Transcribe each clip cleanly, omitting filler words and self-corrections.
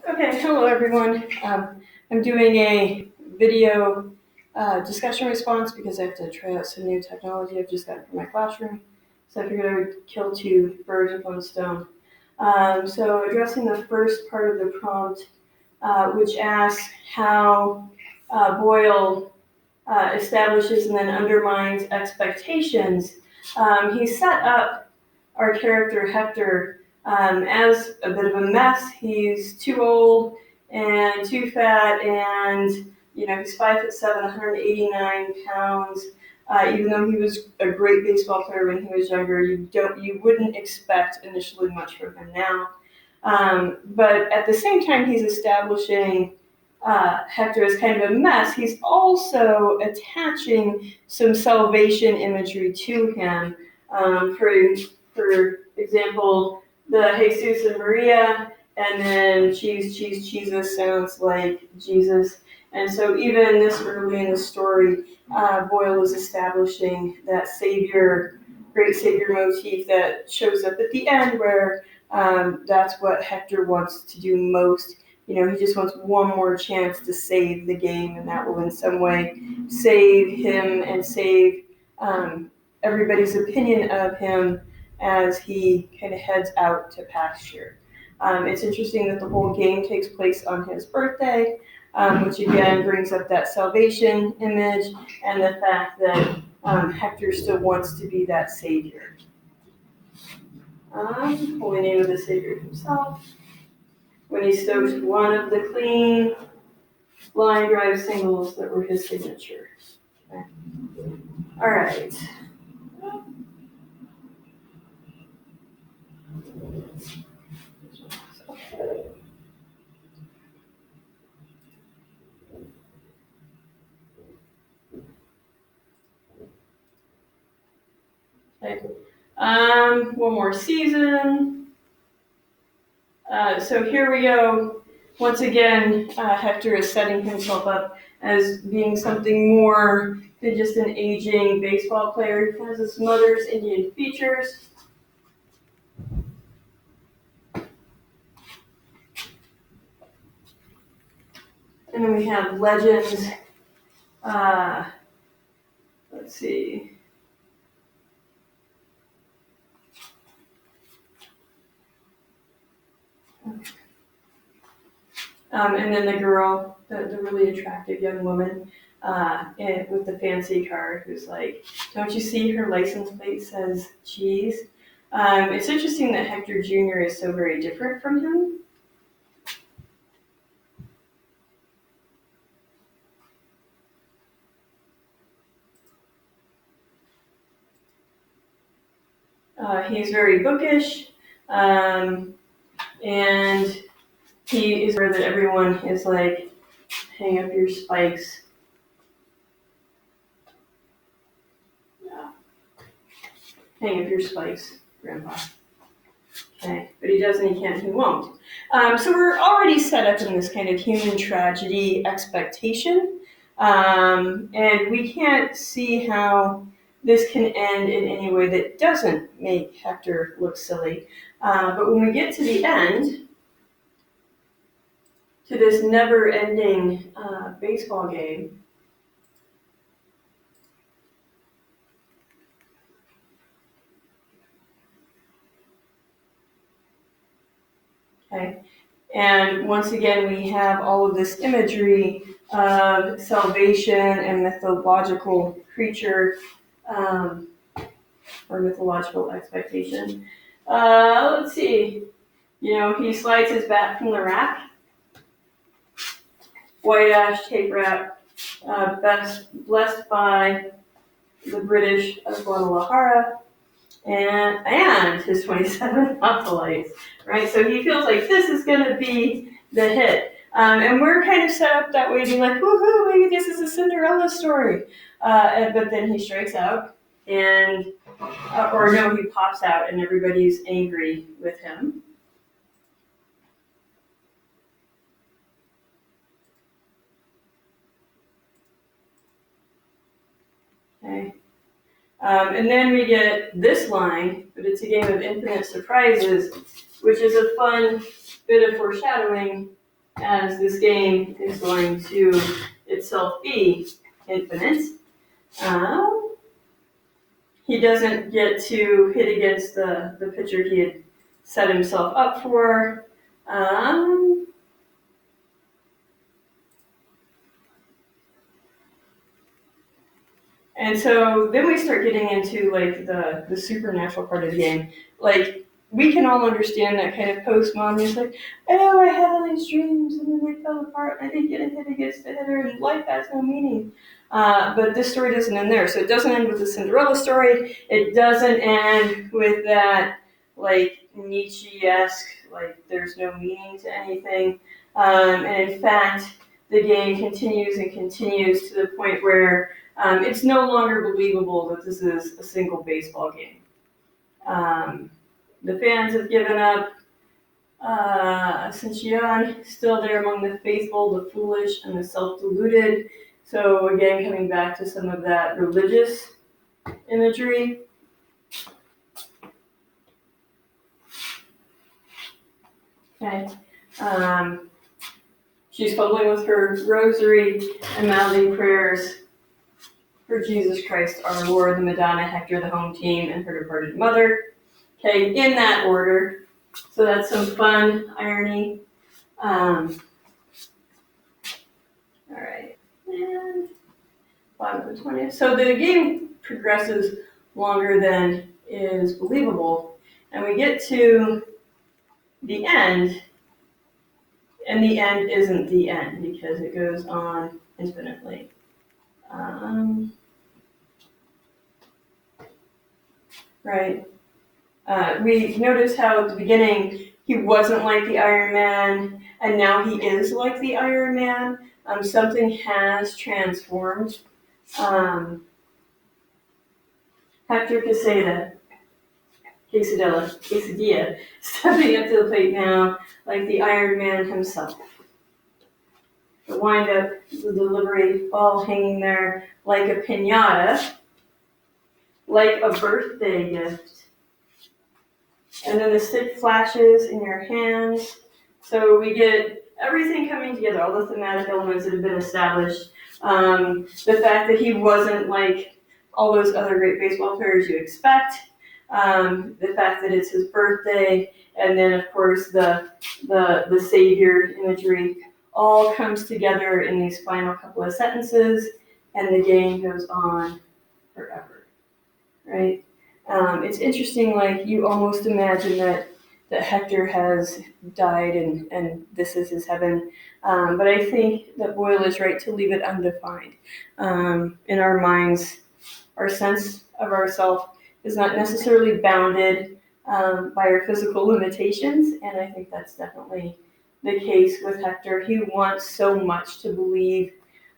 Okay, hello everyone. I'm doing a video discussion response because I have to try out some new technology I've just gotten from my classroom. So I figured I would kill two birds with one stone. So addressing the first part of the prompt, which asks how Boyle establishes and then undermines expectations. He set up our character Hector as a bit of a mess. He's too old and too fat, and he's 5'7", 189 pounds. Even though he was a great baseball player when he was younger, you wouldn't expect initially much from him now. But at the same time, he's establishing Hector is kind of a mess. He's also attaching some salvation imagery to him. For example, the Jesus and Maria, and then Jesus sounds like Jesus. And so even this early in the story, Boyle is establishing that great savior motif that shows up at the end where that's what Hector wants to do most. He just wants one more chance to save the game, and that will in some way save him and save everybody's opinion of him as he kind of heads out to pasture. It's interesting that the whole game takes place on his birthday, which again brings up that salvation image and the fact that Hector still wants to be that savior. Holy name of the Savior himself. When he stoked one of the clean line drive singles that were his signature. Okay. All right. Okay. One more season. So here we go. Once again, Hector is setting himself up as being something more than just an aging baseball player. He has his mother's Indian features. And then we have legends. Let's see. And then the girl, the really attractive young woman with the fancy car who's like, don't you see her license plate says cheese? It's interesting that Hector Jr. is so very different from him. He's very bookish, and he is aware that everyone is like, hang up your spikes. Yeah. Hang up your spikes, Grandpa. Okay, but he doesn't, he can't, he won't. So we're already set up in this kind of human tragedy expectation, and we can't see how this can end in any way that doesn't make Hector look silly. But when we get to the end, to this never-ending baseball game, okay, and once again we have all of this imagery of salvation and mythological creature or mythological expectation. Let's see. He slides his bat from the rack. White ash tape wrap, blessed by the British of Guadalajara, and his 27 off-the-lights, right? So he feels like this is going to be the hit. And we're kind of set up that way, being like, woohoo, maybe this is a Cinderella story. But then he strikes out, and or no, he pops out, and everybody's angry with him. Okay. And then we get this line, but it's a game of infinite surprises, which is a fun bit of foreshadowing as this game is going to itself be infinite, he doesn't get to hit against the pitcher he had set himself up for. And so then we start getting into like the supernatural part of the game. Like, we can all understand that kind of post-modern, like, oh, I had all these dreams and then they fell apart and I didn't get a hit against the hitter and life has no meaning. But this story doesn't end there. So it doesn't end with the Cinderella story. It doesn't end with that, like, Nietzsche-esque, like, there's no meaning to anything. And in fact, the game continues and continues to the point where it's no longer believable that this is a single baseball game. The fans have given up. Ascension still there among the faithful, the foolish, and the self-deluded. So again, coming back to some of that religious imagery. Okay. She's fumbling with her rosary and mouthing prayers for Jesus Christ, our Lord, the Madonna, Hector, the home team, and her departed mother. Okay, in that order. So that's some fun irony. All right. And bottom of the 20th. So the game progresses longer than is believable. And we get to the end. And the end isn't the end because it goes on infinitely. Right. We notice how at the beginning he wasn't like the Iron Man, and now he is like the Iron Man. Something has transformed. Hector Quesadilla, stepping up to the plate now like the Iron Man himself. The wind-up, the delivery, all hanging there like a piñata, like a birthday gift. And then the stick flashes in your hands. So we get everything coming together, all the thematic elements that have been established. The fact that he wasn't like all those other great baseball players you expect. The fact that it's his birthday. And then, of course, the savior imagery all comes together in these final couple of sentences. And the game goes on forever, right? It's interesting, like, you almost imagine that Hector has died and this is his heaven. But I think that Boyle is right to leave it undefined. In our minds, our sense of ourself is not necessarily bounded by our physical limitations, and I think that's definitely the case with Hector. He wants so much to believe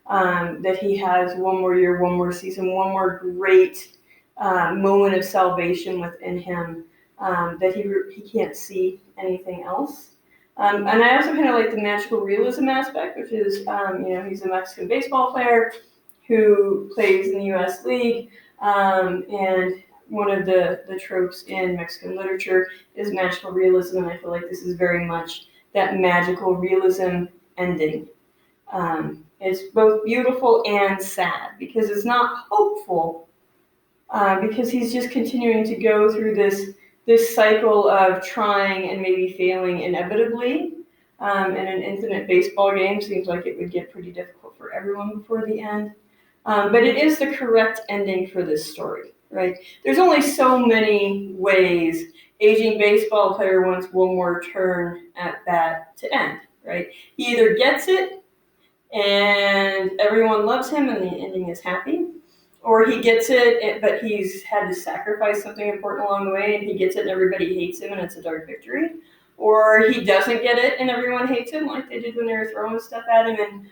that he has one more year, one more season, one more great moment of salvation within him, that he can't see anything else. And I also kind of like the magical realism aspect, which is, he's a Mexican baseball player who plays in the U.S. League, and one of the tropes in Mexican literature is magical realism, and I feel like this is very much that magical realism ending. It's both beautiful and sad, because it's not hopeful, because he's just continuing to go through this cycle of trying and maybe failing inevitably. And an infinite baseball game seems like it would get pretty difficult for everyone before the end. But it is the correct ending for this story, right? There's only so many ways aging baseball player wants one more turn at bat to end, right? He either gets it and everyone loves him and the ending is happy, or he gets it, but he's had to sacrifice something important along the way, and he gets it and everybody hates him and it's a dark victory. Or he doesn't get it and everyone hates him, like they did when they were throwing stuff at him and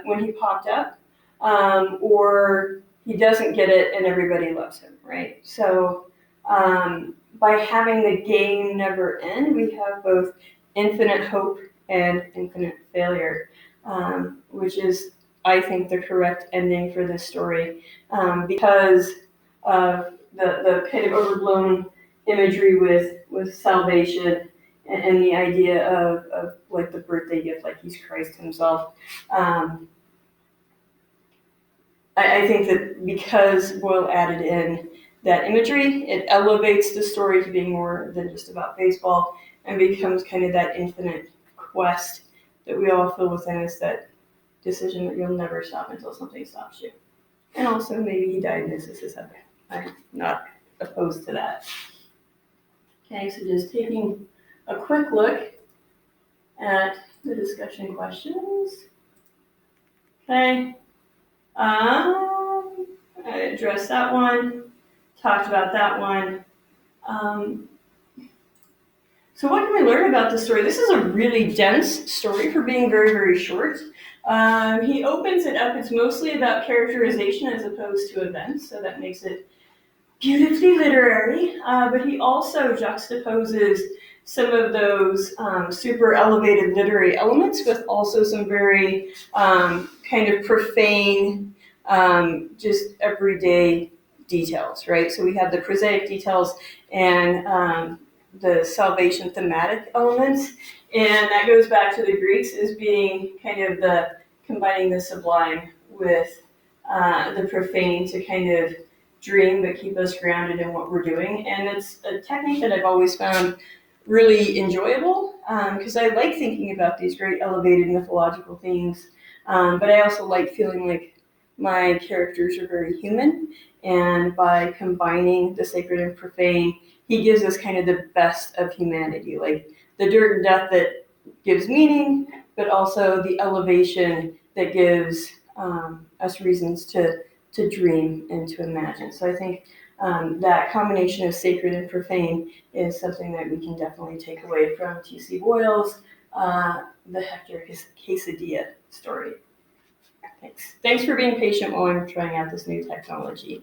when he popped up. Or he doesn't get it and everybody loves him, right? So by having the game never end, we have both infinite hope and infinite failure, which is, I think, the correct ending for this story, because of the kind of overblown imagery with salvation and the idea of like the birthday gift, like he's Christ himself. I think that because Boyle added in that imagery, it elevates the story to being more than just about baseball and becomes kind of that infinite quest that we all feel within us, that decision that you'll never stop until something stops you. And also maybe he diagnoses his heaven. I'm not opposed to that. Okay, so just taking a quick look at the discussion questions. Okay. I addressed that one, talked about that one. So what can we learn about this story? This is a really dense story for being very, very short. He opens it up. It's mostly about characterization as opposed to events, so that makes it beautifully literary. But he also juxtaposes some of those super elevated literary elements with also some very kind of profane, just everyday details, right? So we have the prosaic details and the salvation thematic elements, and that goes back to the Greeks as being kind of the combining the sublime with the profane to kind of dream but keep us grounded in what we're doing. And it's a technique that I've always found really enjoyable because I like thinking about these great elevated mythological themes, but I also like feeling like my characters are very human, and by combining the sacred and profane, he gives us kind of the best of humanity, like the dirt and death that gives meaning, but also the elevation that gives us reasons to dream and to imagine. So I think that combination of sacred and profane is something that we can definitely take away from T.C. Boyle's the Hector Quesadilla story. Thanks for being patient while I'm trying out this new technology.